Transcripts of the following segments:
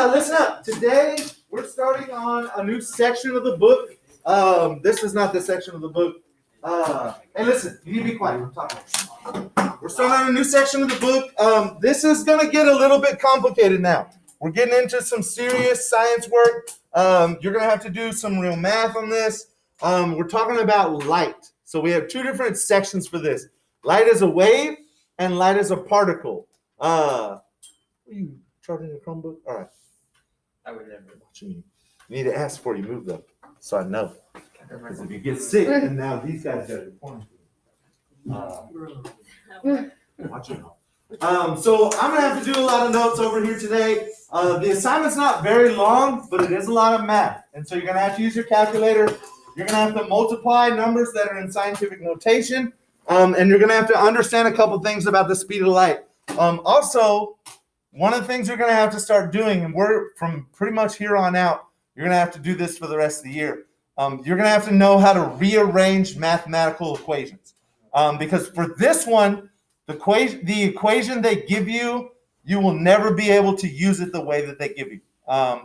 Listen up. Today we're starting on a new section of the book. This is not the section of the book. Hey, listen, you need to be quiet. I'm talking. We're starting on a new section of the book. This is going to get a little bit complicated now. We're getting into some serious science work. You're going to have to do some real math on this. We're talking about light. So we have two different sections for this. Light is a wave and light is a particle. Are you charging your Chromebook? All right. I would never. What you need? You need to ask before you move, though, so I know. Because if you get sick, and now these guys got to quarantine. Watch it. So I'm gonna have to do a lot of notes over here today. The assignment's not very long, but it is a lot of math, and so you're gonna have to use your calculator. You're gonna have to multiply numbers that are in scientific notation, and you're gonna have to understand a couple things about the speed of light. Also, one of the things you're going to have to start doing, and we're from pretty much here on out, you're going to have to do this for the rest of the year. You're going to have to know how to rearrange mathematical equations. Because for this one, the equation they give you, you will never be able to use it the way that they give you.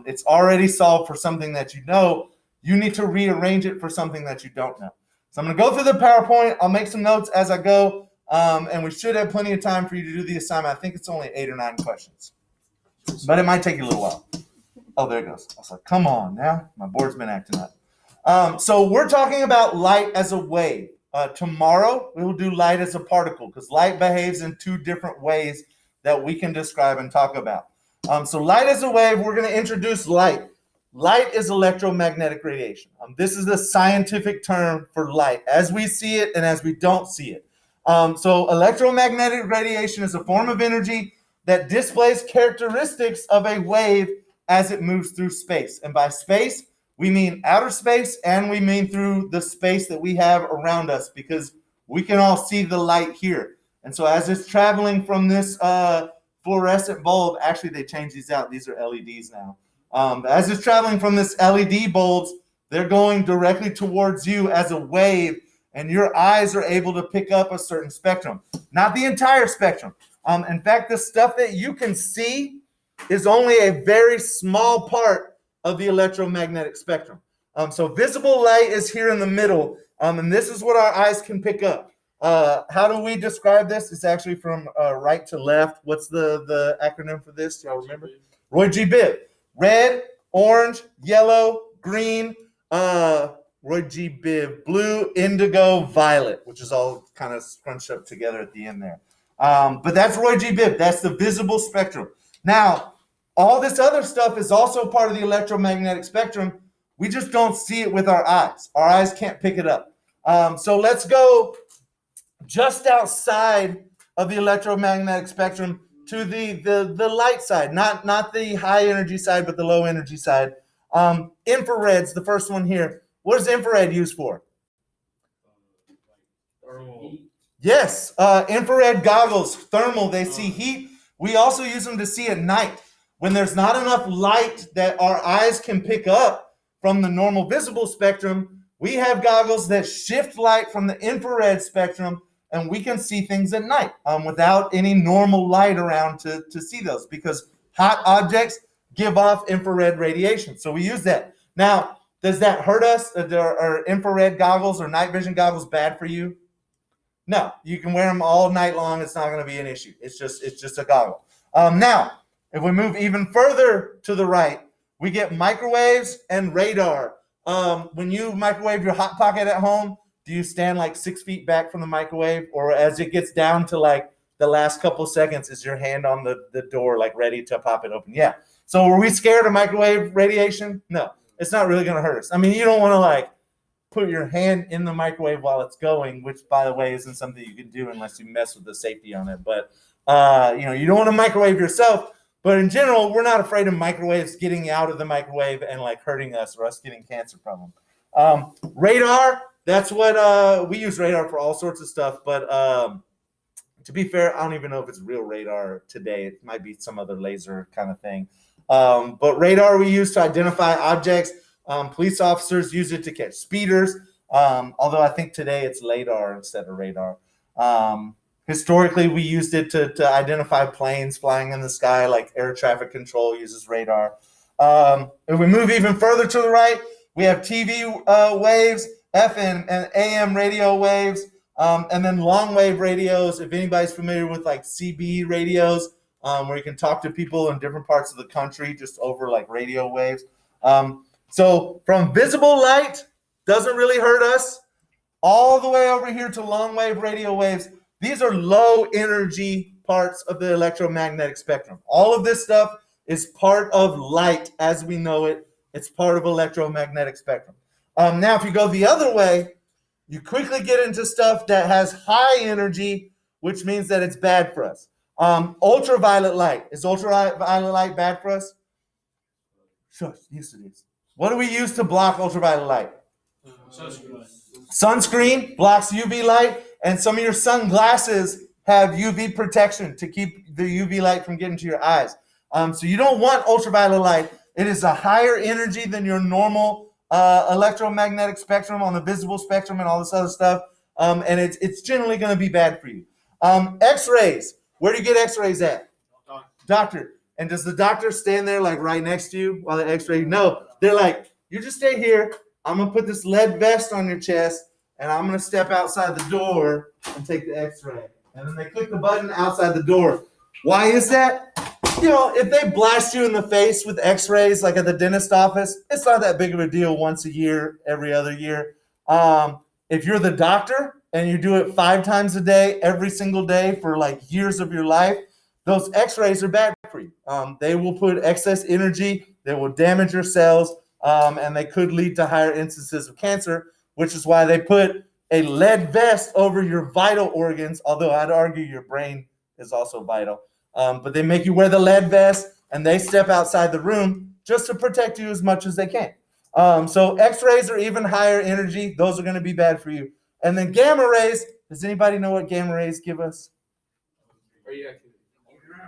It's already solved for something that you know. You need to rearrange it for something that you don't know. So I'm going to go through the PowerPoint. I'll make some notes as I go. And we should have plenty of time for you to do the assignment. I think it's only 8 or 9 questions, but it might take you a little while. Oh, there it goes. I was like, come on now. My board's been acting up. So we're talking about light as a wave. Tomorrow, we will do light as a particle because light behaves in 2 different ways that we can describe and talk about. So light as a wave, we're going to introduce light. Light is electromagnetic radiation. This is the scientific term for light as we see it and as we don't see it. So electromagnetic radiation is a form of energy that displays characteristics of a wave as it moves through space. And by space, we mean outer space and we mean through the space that we have around us because we can all see the light here. And so as it's traveling from this fluorescent bulb, actually they changed these out. These are LEDs now. As it's traveling from this LED bulbs, they're going directly towards you as a wave. And your eyes are able to pick up a certain spectrum, not the entire spectrum. In fact, the stuff that you can see is only a very small part of the electromagnetic spectrum. So visible light is here in the middle, and this is what our eyes can pick up. How do we describe this? It's actually from right to left. What's the acronym for this? Do y'all remember? Roy G. Biv. Red, orange, yellow, green, Roy G. Biv, blue, indigo, violet, which is all kind of scrunched up together at the end there. But that's Roy G. Biv. That's the visible spectrum. Now, all this other stuff is also part of the electromagnetic spectrum. We just don't see it with our eyes. Our eyes can't pick it up. So let's go just outside of the electromagnetic spectrum to the light side, not the high energy side, but the low energy side. Infrared's the first one here. What is infrared used for? Thermal. Yes, infrared goggles, thermal, they see heat. We also use them to see at night. When there's not enough light that our eyes can pick up from the normal visible spectrum, we have goggles that shift light from the infrared spectrum, and we can see things at night without any normal light around to see those because hot objects give off infrared radiation. So we use that. Now, does that hurt us? Are infrared goggles or night vision goggles bad for you? No, you can wear them all night long. It's not going to be an issue. It's just a goggle. Now, if we move even further to the right, we get microwaves and radar. When you microwave your Hot Pocket at home, do you stand like 6 feet back from the microwave? Or as it gets down to like the last couple seconds, is your hand on the door like ready to pop it open? Yeah. So are we scared of microwave radiation? No, it's not really going to hurt us. I mean, you don't want to like put your hand in the microwave while it's going, which by the way isn't something you can do unless you mess with the safety on it. But you don't want to microwave yourself. But in general, we're not afraid of microwaves getting out of the microwave and like hurting us or us getting cancer from them. Radar, that's what we use radar for all sorts of stuff. But to be fair, I don't even know if it's real radar today. It might be some other laser kind of thing. But radar we use to identify objects. Police officers use it to catch speeders. Although I think today it's LADAR instead of radar. Historically, we used it to identify planes flying in the sky, like air traffic control uses radar. If we move even further to the right, we have TV waves, FM and AM radio waves, and then long wave radios. If anybody's familiar with like CB radios, where you can talk to people in different parts of the country just over like radio waves. So from visible light, doesn't really hurt us, all the way over here to long wave radio waves. These are low energy parts of the electromagnetic spectrum. All of this stuff is part of light as we know it. It's part of electromagnetic spectrum. Now, if you go the other way, you quickly get into stuff that has high energy, which means that it's bad for us. Ultraviolet light. Is ultraviolet light bad for us? Sure, yes it is. What do we use to block ultraviolet light? Sunscreen blocks UV light, and some of your sunglasses have UV protection to keep the UV light from getting to your eyes. So you don't want ultraviolet light. It is a higher energy than your normal electromagnetic spectrum on the visible spectrum and all this other stuff, and it's generally going to be bad for you. X-rays. Where do you get X-rays at? Doctor. And does the doctor stand there like right next to you while they X-ray? No. They're like, you just stay here. I'm going to put this lead vest on your chest, and I'm going to step outside the door and take the X-ray. And then they click the button outside the door. Why is that? You know, if they blast you in the face with X-rays like at the dentist office, it's not that big of a deal once a year, every other year. If you're the doctor and you do it 5 times a day, every single day for like years of your life, those X-rays are bad for you. They will put excess energy, they will damage your cells, and they could lead to higher instances of cancer, which is why they put a lead vest over your vital organs, although I'd argue your brain is also vital. But they make you wear the lead vest, and they step outside the room just to protect you as much as they can. So X-rays are even higher energy. Those are going to be bad for you. And then gamma rays, does anybody know what gamma rays give us?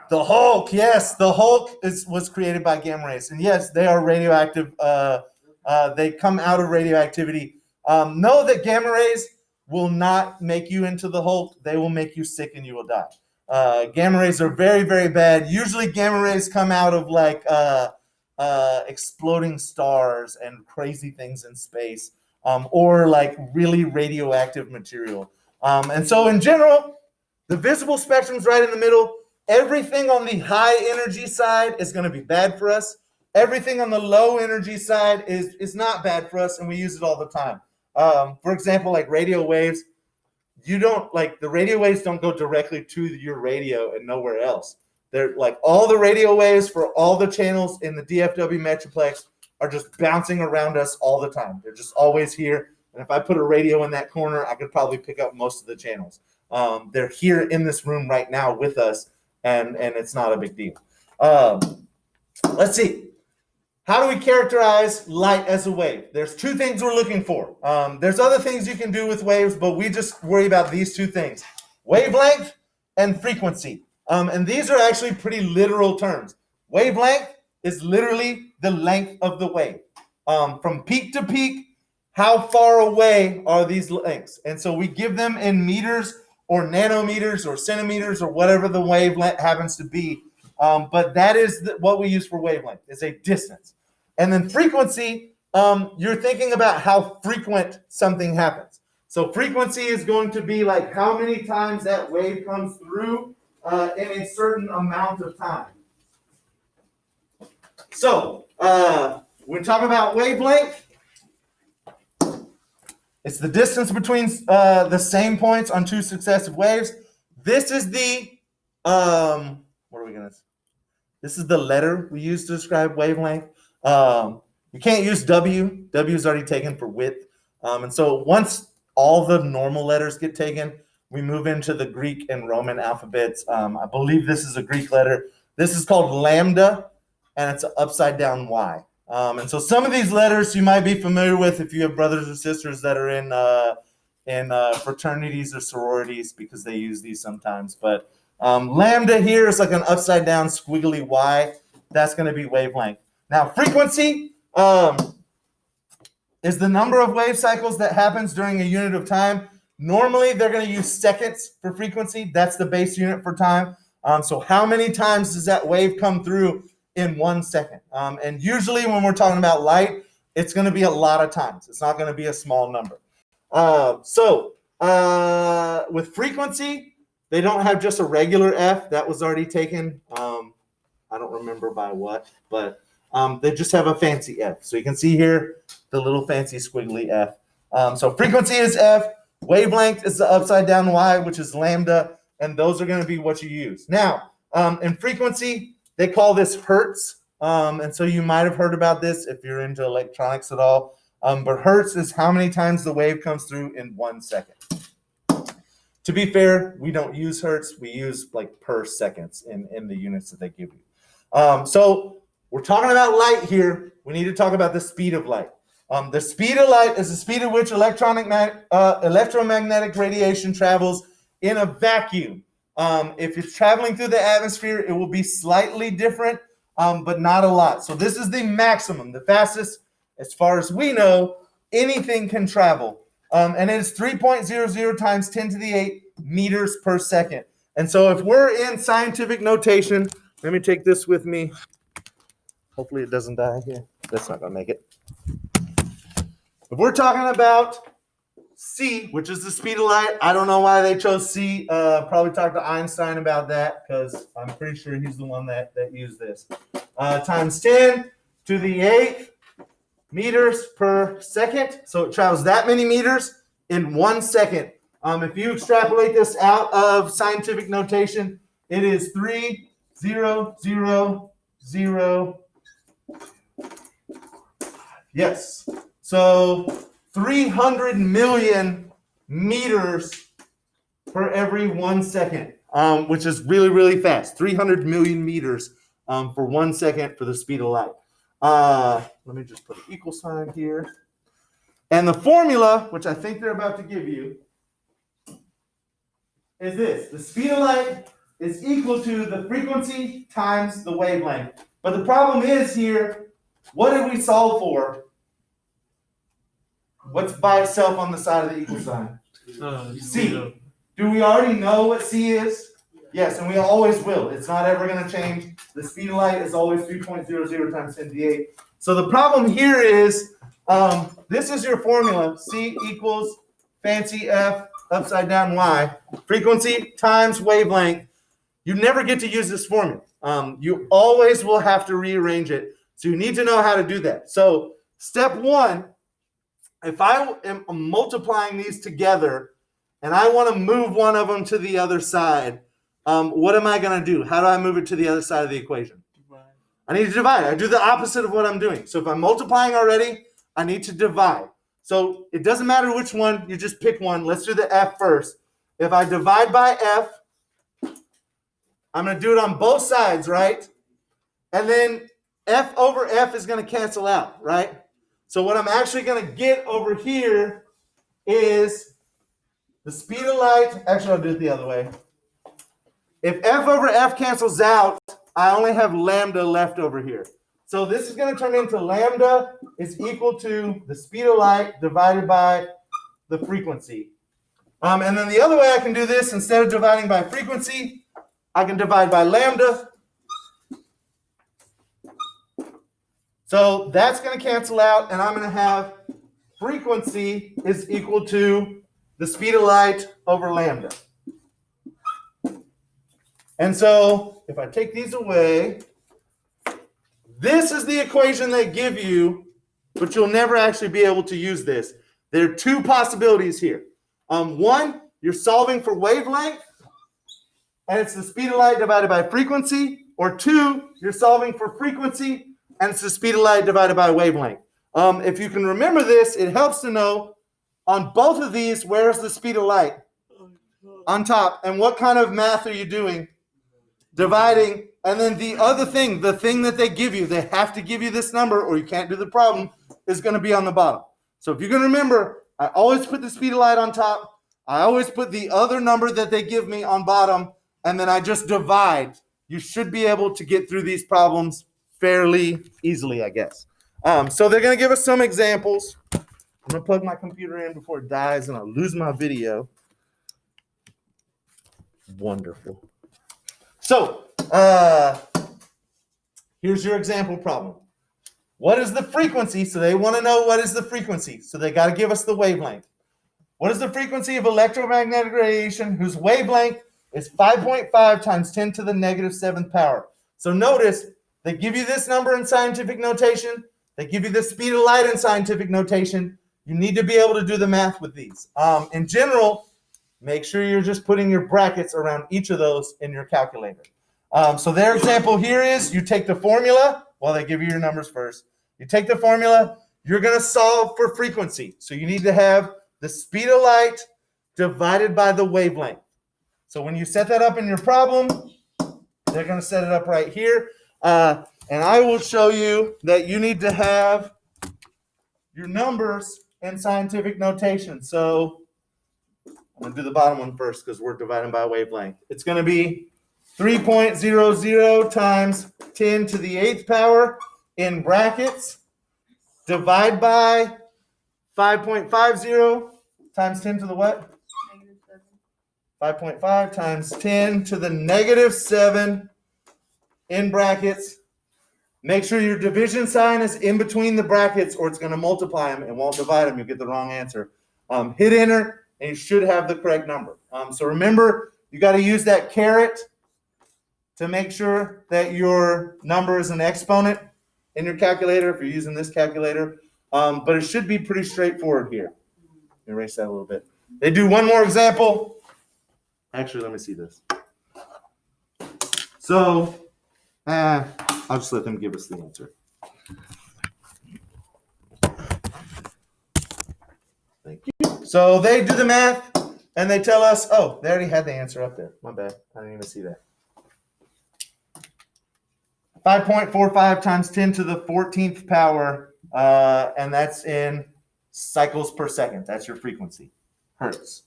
The Hulk, yes. The Hulk was created by gamma rays. And yes, they are radioactive. They come out of radioactivity. Know that gamma rays will not make you into the Hulk. They will make you sick and you will die. Gamma rays are very, very bad. Usually gamma rays come out of like exploding stars and crazy things in space, or like really radioactive material. And so in general, the visible spectrum's right in the middle. Everything on the high energy side is going to be bad for us. Everything on the low energy side is not bad for us, and we use it all the time. For example, like radio waves, the radio waves don't go directly to your radio and nowhere else. They're like all the radio waves for all the channels in the DFW Metroplex are just bouncing around us all the time. They're just always here. And if I put a radio in that corner, I could probably pick up most of the channels. They're here in this room right now with us, and it's not a big deal. Let's see. How do we characterize light as a wave? There's 2 things we're looking for. There's other things you can do with waves, but we just worry about these 2 things: wavelength and frequency. And these are actually pretty literal terms. Wavelength is literally the length of the wave. From peak to peak, how far away are these lengths? And so we give them in meters or nanometers or centimeters or whatever the wavelength happens to be. But that is what we use for wavelength. It's a distance. And then frequency, you're thinking about how frequent something happens. So frequency is going to be like how many times that wave comes through in a certain amount of time. So when we talk about wavelength, it's the distance between the same points on 2 successive waves. This is the this is the letter we use to describe wavelength. You can't use W. W is already taken for width. And so once all the normal letters get taken, we move into the Greek and Roman alphabets. I believe this is a Greek letter. This is called lambda, and it's an upside down Y. And so some of these letters you might be familiar with if you have brothers or sisters that are in fraternities or sororities, because they use these sometimes. But lambda here is like an upside down squiggly Y. That's going to be wavelength. Now frequency is the number of wave cycles that happens during a unit of time. Normally, they're going to use seconds for frequency. That's the base unit for time. So how many times does that wave come through in 1 second? And usually when we're talking about light, it's going to be a lot of times. It's not going to be a small number. With frequency, they don't have just a regular F. That was already taken. I don't remember by what, but they just have a fancy F. So you can see here the little fancy squiggly F. So frequency is F. Wavelength is the upside down Y, which is lambda. And those are going to be what you use. Now, in frequency, they call this hertz. And so you might have heard about this if you're into electronics at all. But hertz is how many times the wave comes through in 1 second. To be fair, we don't use hertz. We use like per seconds in the units that they give you. So we're talking about light here. We need to talk about the speed of light. The speed of light is the speed at which electromagnetic radiation travels in a vacuum. If it's traveling through the atmosphere, it will be slightly different, but not a lot. So this is the maximum, the fastest, as far as we know, anything can travel. And it is 3.00 times 10 to the 8 meters per second. And so if we're in scientific notation, let me take this with me. Hopefully it doesn't die here. That's not going to make it. If we're talking about C, which is the speed of light, I don't know why they chose C. Probably talk to Einstein about that because I'm pretty sure he's the one that used this. Times 10 to the 8th meters per second. So it travels that many meters in 1 second. If you extrapolate this out of scientific notation, it is 3,0,0,0. Yes. So 300 million meters per every 1 second, which is really, really fast. 300 million meters for 1 second for the speed of light. Let me just put an equal sign here. And the formula, which I think they're about to give you, is this. The speed of light is equal to the frequency times the wavelength. But the problem is here, what did we solve for? What's by itself on the side of the equal sign? C. Do we already know what C is? Yes, and we always will. It's not ever going to change. The speed of light is always 3.00 times 10 to the 8. So the problem here is, this is your formula. C equals fancy F upside down Y. Frequency times wavelength. You never get to use this formula. You always will have to rearrange it. So you need to know how to do that. So step one, if I am multiplying these together and I want to move one of them to the other side, what am I going to do? How do I move it to the other side of the equation? I need to divide. I do the opposite of what I'm doing. So if I'm multiplying already, I need to divide. So it doesn't matter which one, you just pick one. Let's do the F first. If I divide by F, I'm going to do it on both sides, right? And then F over F is going to cancel out, right? So what I'm actually going to get over here is the speed of light. Actually, I'll do it the other way. If F over F cancels out, I only have lambda left over here. So this is going to turn into lambda is equal to the speed of light divided by the frequency. And then the other way I can do this, instead of dividing by frequency, I can divide by lambda. So that's going to cancel out, and I'm going to have frequency is equal to the speed of light over lambda. And so if I take these away, this is the equation they give you, but you'll never actually be able to use this. There are two possibilities here. One, you're solving for wavelength, and it's the speed of light divided by frequency. Or two, you're solving for frequency, and it's the speed of light divided by wavelength. If you can remember this, it helps to know on both of these, where's the speed of light? On top. And what kind of math are you doing? Dividing. And then the other thing, the thing that they give you, they have to give you this number or you can't do the problem, is going to be on the bottom. So if you can remember, I always put the speed of light on top. I always put the other number that they give me on bottom, and then I just divide. You should be able to get through these problems fairly easily, I guess. So they're going to give us some examples. I'm gonna plug my computer in before it dies and I'll lose my video. Wonderful. So, here's your example problem. What is the frequency? So they want to know what is the frequency. So they got to give us the wavelength. What is the frequency of electromagnetic radiation whose wavelength is 5.5 times 10 to the negative 7th power? So notice they give you this number in scientific notation. They give you the speed of light in scientific notation. You need to be able to do the math with these. In general, make sure you're just putting your brackets around each of those in your calculator. So their example here is you take the formula. Well, they give you your numbers first. You take the formula. You're going to solve for frequency. So you need to have the speed of light divided by the wavelength. So when you set that up in your problem, they're going to set it up right here. And I will show you that you need to have your numbers in scientific notation. So I'm going to do the bottom one first because we're dividing by wavelength. It's going to be 3.00 times 10 to the 8th power in brackets. Divide by 5.50 times 10 to the what? Negative 7. 5.5 times 10 to the negative 7 in brackets. Make sure your division sign is in between the brackets or it's going to multiply them and won't divide them. You'll get the wrong answer. Hit enter and you should have the correct number. So remember, you got to use that caret to make sure that your number is an exponent in your calculator if you're using this calculator. But it should be pretty straightforward here. Erase that a little bit. They do one more example. Actually, let me see this. So, I'll just let them give us the answer. Thank you. So they do the math and they tell us, oh, they already had the answer up there. My bad. I didn't even see that. 5.45 times 10 to the 14th power, and that's in cycles per second. That's your frequency, hertz.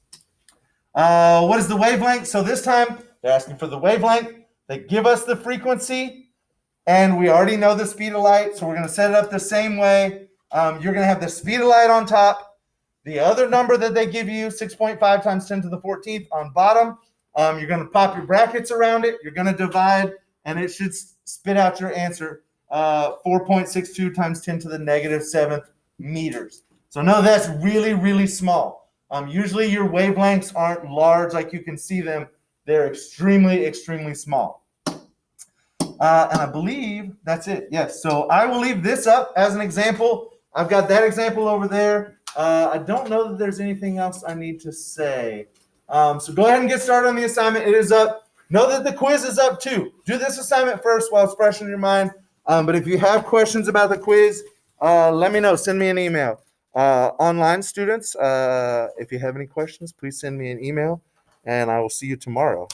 What is the wavelength? So this time, they're asking for the wavelength. They give us the frequency, and we already know the speed of light, so we're going to set it up the same way. You're going to have the speed of light on top. The other number that they give you, 6.5 times 10 to the 14th on bottom. You're going to pop your brackets around it. You're going to divide, and it should spit out your answer, 4.62 times 10 to the negative 7th meters. So no, that's really, really small. Usually your wavelengths aren't large like you can see them. They're extremely, extremely small. And I believe that's it. Yes, so I will leave this up as an example. I've got that example over there. I don't know that there's anything else I need to say. So go ahead and get started on the assignment. It is up. Know that the quiz is up too. Do this assignment first while it's fresh in your mind. But if you have questions about the quiz, let me know. Send me an email. Online students, if you have any questions, please send me an email, and I will see you tomorrow.